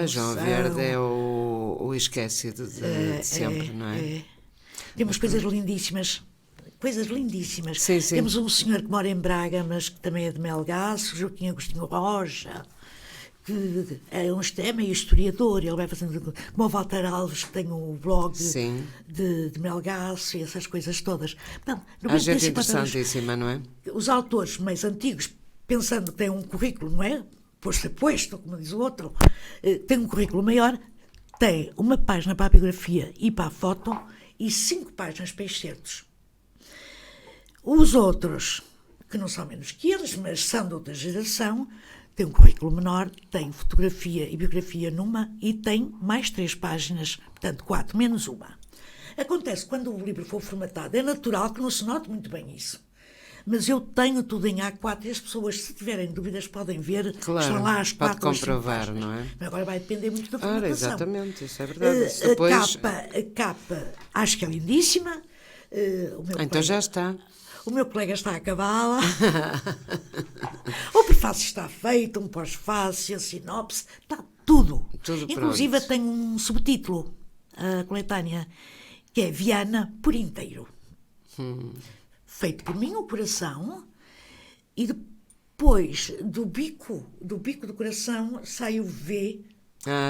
João Verde é o esquecido de sempre, não é? Temos coisas lindíssimas. Coisas lindíssimas. Sim, sim. Temos um senhor que mora em Braga, mas que também é de Melgaço, Joaquim Agostinho Roja, que é meio historiador, ele vai fazendo, como o Walter Alves, que tem um blog Sim. de Melgaço e essas coisas todas. Portanto, Há gente 50 anos, interessantíssima, não é? os autores mais antigos, pensando que têm um currículo, não é? Por ser posto, como diz o outro, tem um currículo maior, tem uma página para a biografia e para a foto e 5 páginas para excertos. Os outros, que não são menos que eles, mas são de outra geração, têm um currículo menor, têm fotografia e biografia numa e têm mais 3 páginas, portanto 4 menos uma. Acontece que quando o livro for formatado, é natural que não se note muito bem isso. Mas eu tenho tudo em A4 e as pessoas, se tiverem dúvidas, podem ver. Claro, Estão lá as pode 4 ou 5 comprovar, páginas. não é? Mas agora vai depender muito da Ora, formatação. exatamente, isso é verdade. Isso depois... A capa acho que é lindíssima. Então já está. O meu colega está a acabá-la. O prefácio está feito, um pós-fácio, a sinopse, está tudo. Tudo Inclusive pronto. tem um subtítulo, a coletânea, que é Viana por inteiro. Feito por mim, o coração, e depois do bico do coração sai o V.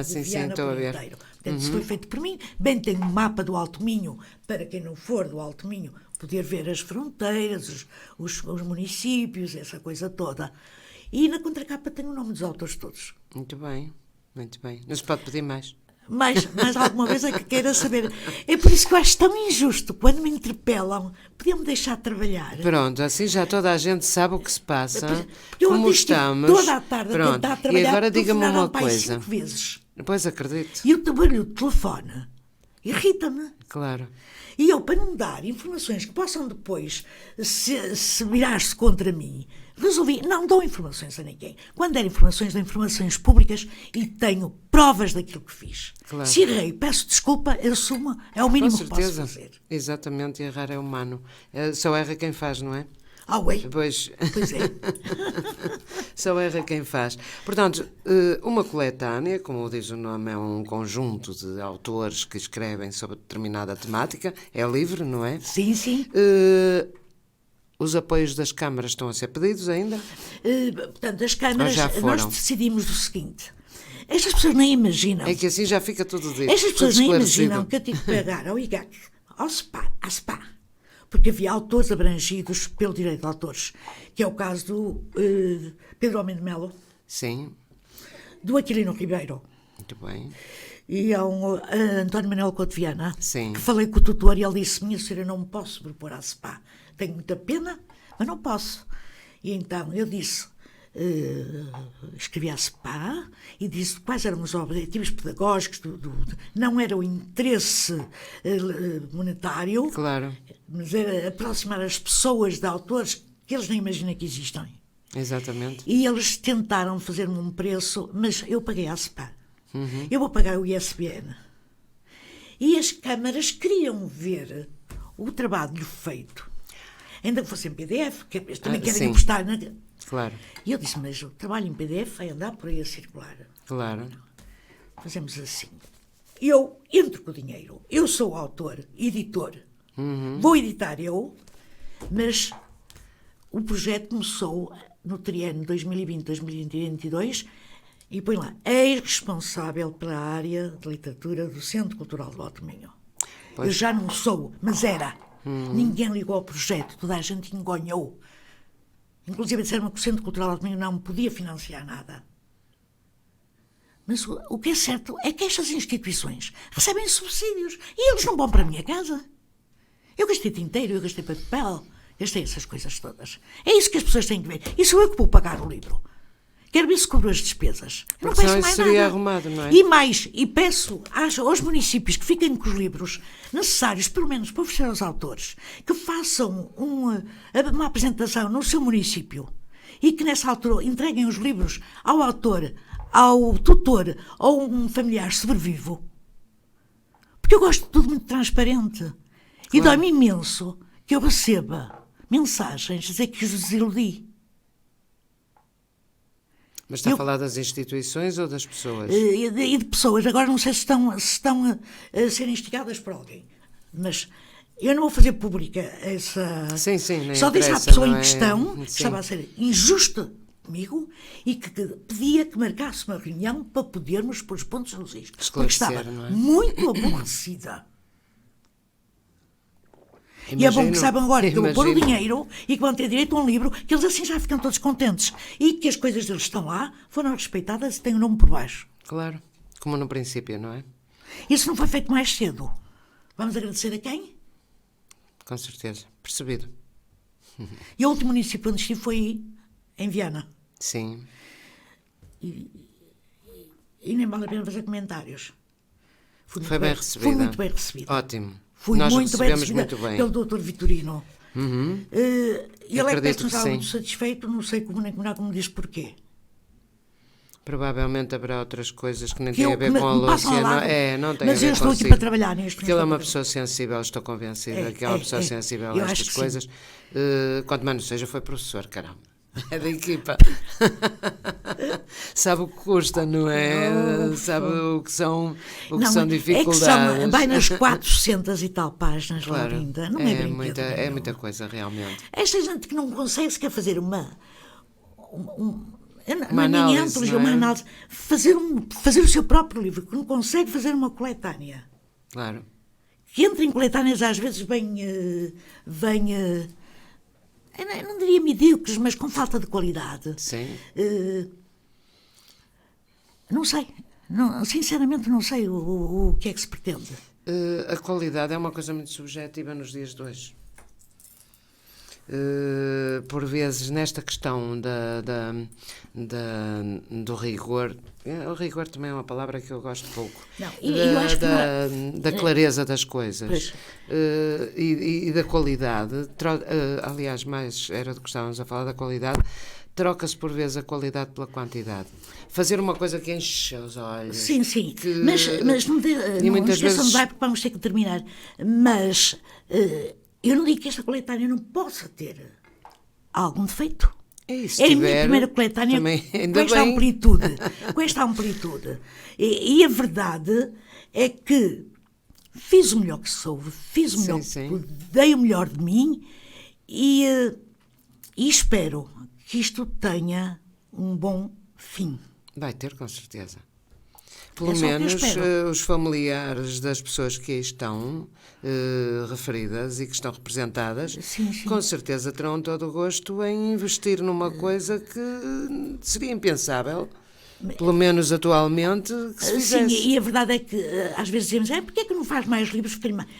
Sim, Viana estou a por ver. inteiro. Portanto, isso foi feito por mim. Bem, tem um mapa do Alto Minho, para quem não for do Alto Minho, poder ver as fronteiras, os municípios, essa coisa toda. E na contracapa tem o nome dos autores todos. Muito bem, muito bem. Não se pode pedir mais. Mais alguma vez é que queira saber. É por isso que eu acho tão injusto. Quando me interpelam, podiam-me deixar trabalhar. Pronto, assim já toda a gente sabe o que se passa, Eu como ontem estive estamos. toda a tarde a Pronto. tentar trabalhar. E agora diga-me telefonaram uma para aí coisa. 5 vezes. Pois acredito, E o barulho do telefone irrita-me. claro. E eu, para não dar informações que possam depois se virar-se contra mim, resolvi, não dou informações a ninguém. Quando der informações, dou informações públicas e tenho provas daquilo que fiz. Claro. Se errei, peço desculpa, assumo, é o mínimo Com que posso certeza. fazer. Exatamente, errar é humano. Só erra quem faz, não é? ué, Pois, pois é. só erra quem faz. Portanto, uma coletânea, como diz o nome, é um conjunto de autores que escrevem sobre determinada temática, é livre, não é? Sim, sim. Os apoios das câmaras estão a ser pedidos ainda? Portanto, as câmaras, já foram? nós decidimos o seguinte. Estas pessoas nem imaginam. É que assim já fica tudo dito. Estas pessoas tudo nem esclarecido. imaginam que eu tive que pagar ao IGAC, ao SPA, à SPA, porque havia autores abrangidos pelo direito de autores, que é o caso do Pedro Homem de Melo, Sim, do Aquilino Ribeiro muito bem. e ao António Manuel Couto Viana, Sim. que falei com o tutor e ele disse: minha senhora, eu não me posso sobrepor à SPA. Tenho muita pena, mas não posso. E então eu disse, escrevi à SPA e disse quais eram os objetivos pedagógicos, não era o interesse monetário, Claro, mas era aproximar as pessoas de autores que eles nem imaginam que existem. exatamente. E eles tentaram fazer-me um preço, mas eu paguei à SPA. Eu vou pagar o ISBN. E as câmaras queriam ver o trabalho feito, ainda que fosse em PDF, que eles também querem sim. apostar na... Claro, E eu disse, mas o trabalho em PDF vai andar por aí a circular. claro. Fazemos assim. Eu entro com o dinheiro. Eu sou o autor, editor. Vou editar eu, mas o projeto começou no triênio 2020-2022 e põe lá, ex-responsável pela área de literatura do Centro Cultural do Alto Minho. Eu já não sou, mas era. Ninguém ligou ao projeto, toda a gente engonhou. Inclusive disseram que o Centro Cultural do Alto Minho não podia financiar nada. Mas o que é certo é que estas instituições recebem subsídios e eles não vão para a minha casa. Eu gastei tinteiro, eu gastei papel, gastei essas coisas todas. É isso que as pessoas têm que ver. E sou eu que vou pagar o livro. Quero ver se cobro as despesas. Não Porque peço senão mais isso seria nada. arrumado, não é? E mais, e peço aos municípios que fiquem com os livros necessários, pelo menos para oferecer aos autores, que façam uma apresentação no seu município e que nessa altura entreguem os livros ao autor, ao tutor ou um familiar sobrevivo. Porque eu gosto de tudo muito transparente. E dói-me imenso que eu receba mensagens dizer que os desiludi. Mas está a falar das instituições ou das pessoas? E de pessoas. Agora não sei se estão a ser instigadas por alguém. Mas eu não vou fazer pública essa... Sim, nem Só disse à interessa, pessoa não em é? questão que Sim. estava a ser injusta comigo e que pedia que marcasse uma reunião para podermos pôr os pontos nos is. Porque Esclarecer, estava não é? muito aborrecida. E é bom que Imagino- saibam agora que eu vou pôr o imagino. dinheiro e que vão ter direito a um livro, que eles assim já ficam todos contentes. E que as coisas deles estão lá, foram respeitadas e têm o nome por baixo. Claro, como no princípio, não é? Isso não foi feito mais cedo. Vamos agradecer a quem? Com certeza. Percebido. E o último município onde estive foi em Viana. Sim. E nem vale a pena fazer comentários. Fui Foi bem recebida. Fui muito bem recebida. Ótimo. Fui Nós muito bem recebemos recebida muito bem. pelo Dr. Vitorino. E ele é que Acredito parece que que não estava sim. muito satisfeito, não sei como nem como diz porquê. Provavelmente haverá outras coisas que nem Que têm eu- a ver me- com a me passam Lúcia. ao lado. Não tem Mas a ver eu estou aqui consigo. para trabalhar nisto. Porque ele é uma Estou pessoa sensível, estou convencida É, que é uma é, pessoa é. sensível Eu a acho estas que sim. coisas. Quanto mais não seja, foi professor, caramba. É da equipa. Sabe o que custa, não é? Oh, Sabe o que são, Não, dificuldades. É que vai nas 400 e tal páginas, Claro, Laurinda. Não é brincadeira. é muita coisa, realmente. Esta gente que não consegue sequer fazer uma Uma análise, antologia, não é? uma análise, fazer o seu próprio livro, que não consegue fazer uma coletânea. Claro. Que entra em coletâneas às vezes bem eu não diria medíocres, mas com falta de qualidade. Sim. Não sei. Sinceramente não sei o que é que se pretende. A qualidade é uma coisa muito subjetiva nos dias de hoje. Por vezes, nesta questão do rigor, o rigor também é uma palavra que eu gosto pouco, Não, eu acho que da clareza das coisas Pois. e da qualidade, aliás, mais era do que estávamos a falar da qualidade, troca-se por vezes a qualidade pela quantidade. Fazer uma coisa que enche os olhos. Sim, sim. que- Mas não, e não muitas esqueçam vezes- de dar, porque vamos ter que terminar. Mas eu não digo que esta coletânea não possa ter algum defeito. E se Era a tiver, minha primeira coletânea também, com ainda esta bem. amplitude. Com esta amplitude. E a verdade é que fiz o melhor que soube, fiz o melhor Sim, que pude, dei o melhor de mim e espero que isto tenha um bom fim. Vai ter, com certeza. Pelo É só o que eu menos espero. os familiares das pessoas que aí estão referidas e que estão representadas, Sim, sim. com certeza terão todo o gosto em investir numa coisa que seria impensável, pelo menos atualmente, que se Sim, fizesse. e a verdade é que às vezes dizemos, porquê é que não faz mais livros?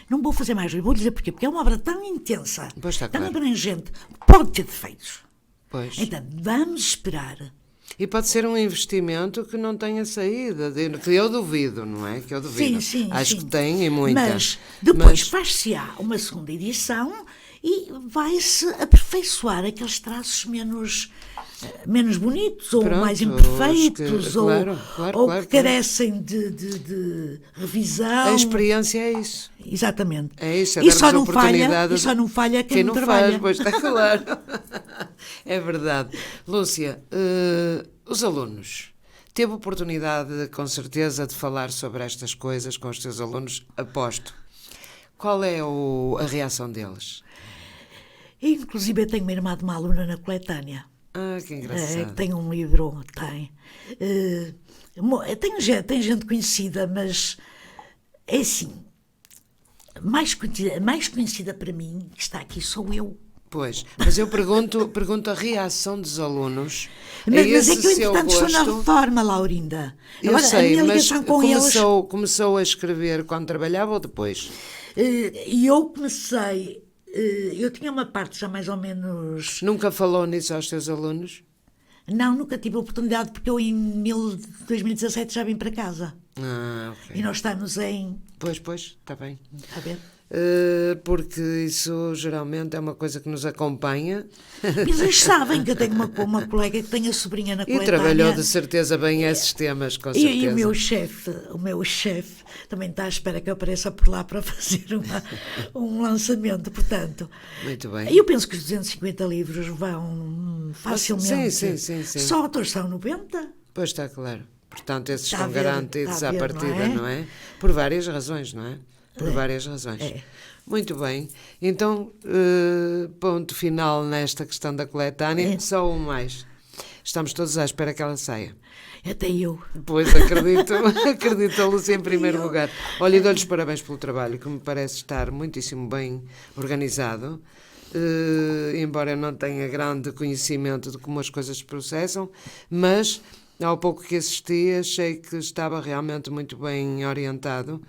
Não vou fazer mais livros, vou dizer porquê, porque é uma obra tão intensa, Pois está, tão claro. abrangente, pode ter defeitos. Pois. Então, vamos esperar. E pode ser um investimento que não tenha saída, que eu duvido, não é? Que eu duvido. Sim, sim. Acho sim. que tem e muita. Mas depois faz-se-á uma segunda edição e vai-se aperfeiçoar aqueles traços menos bonitos, ou Pronto, mais imperfeitos, ou, claro, que carecem de revisão. A experiência é isso. Exatamente. É isso, é e só dar-nos não oportunidade falha, de- e só não falha Quem não trabalha. faz, pois está claro. É verdade. Lúcia, os alunos, teve oportunidade, com certeza, de falar sobre estas coisas com os teus alunos, aposto. Qual é a reação deles? Inclusive, eu tenho uma irmã de uma aluna na coletânea. Ah, que engraçado. Tem um livro, tem. Tem gente conhecida, mas é assim. Mais conhecida para mim, que está aqui, sou eu. Pois, mas eu pergunto a reação dos alunos. Mas esse é que eu, seu entretanto, estou na gosto. reforma, Laurinda. Eu Agora, a sei, minha mas ligação com eles. começou a escrever quando trabalhava ou depois? E eu comecei. Eu tinha uma parte já mais ou menos. Nunca falou nisso aos teus alunos? Não, nunca tive a oportunidade, porque eu em 2017 já vim para casa. Ah, ok. E nós estamos em. Pois, está bem. Está a ver? Porque isso geralmente é uma coisa que nos acompanha Mas eles sabem que eu tenho uma colega que tem a sobrinha na e coletânea. trabalhou de certeza bem esses temas, com certeza. E o meu chefe também está à espera que eu apareça por lá para fazer um lançamento, portanto. Muito bem. Eu penso que os 250 livros vão facilmente. Sim. Só autores são 90. Pois está claro. Portanto, esses Está estão a ver, garantidos está a à ver, partida, não não é? Por várias razões, não é? Por várias razões. É. Muito bem. Então, ponto final nesta questão da coletânea. Só um mais. Estamos todos à espera que ela saia. Até eu. Pois acredito a Lúcia em primeiro lugar. Olha, e dou-lhes parabéns pelo trabalho, que me parece estar muitíssimo bem organizado. Embora eu não tenha grande conhecimento de como as coisas se processam, mas ao pouco que assisti achei que estava realmente muito bem orientado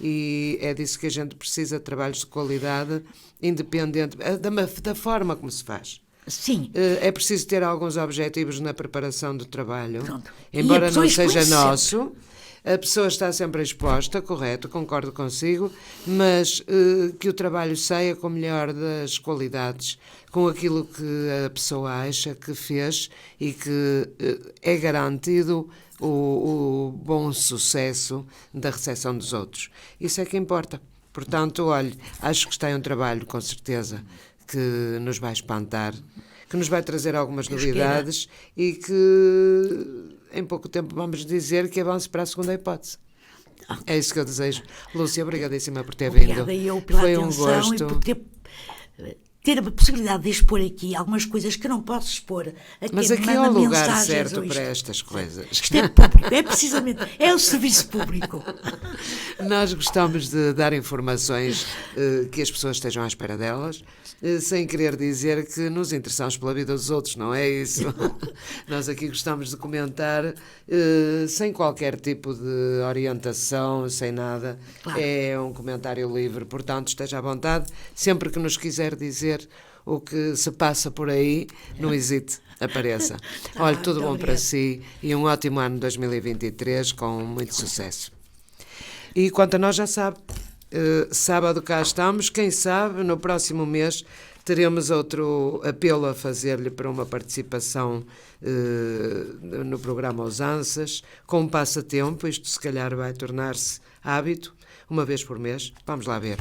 e é disso que a gente precisa, de trabalhos de qualidade, independente da forma como se faz. Sim. É preciso ter alguns objetivos na preparação do trabalho, Pronto. embora E a pessoa não seja expõe-se nosso. A pessoa está sempre exposta, correto, concordo consigo, mas que o trabalho saia com o melhor das qualidades, com aquilo que a pessoa acha que fez e que é garantido o bom sucesso da recepção dos outros. Isso é que importa. Portanto, olhe, acho que está aí um trabalho, com certeza, que nos vai espantar, que nos vai trazer algumas novidades e que em pouco tempo vamos dizer que avance para a segunda hipótese. É isso que eu desejo. Lúcia, obrigadíssima por ter vindo. Obrigada eu pela Foi atenção um gosto. e por ter a possibilidade de expor aqui algumas coisas que eu não posso expor. Mas aqui é o lugar certo para estas coisas. Isto é público, é precisamente, é o serviço público. Nós gostamos de dar informações que as pessoas estejam à espera delas, sem querer dizer que nos interessamos pela vida dos outros, não é isso? Nós aqui gostamos de comentar sem qualquer tipo de orientação, sem nada. Claro. É um comentário livre, portanto esteja à vontade, sempre que nos quiser dizer o que se passa por aí, não hesite, apareça. Olha, tudo bom para si e um ótimo ano 2023 com muito sucesso. E quanto a nós, já sabe, sábado cá estamos, quem sabe no próximo mês teremos outro apelo a fazer-lhe para uma participação no programa Usanças, com um passatempo. Isto se calhar vai tornar-se hábito, uma vez por mês, vamos lá ver.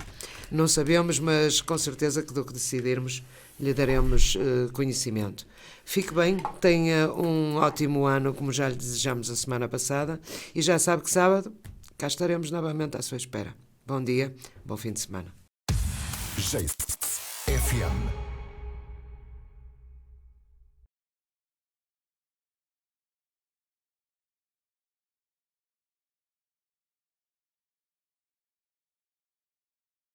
Não sabemos, mas com certeza que do que decidirmos lhe daremos conhecimento. Fique bem, tenha um ótimo ano, como já lhe desejamos a semana passada, e já sabe que sábado cá estaremos novamente à sua espera. Bom dia, bom fim de semana. FM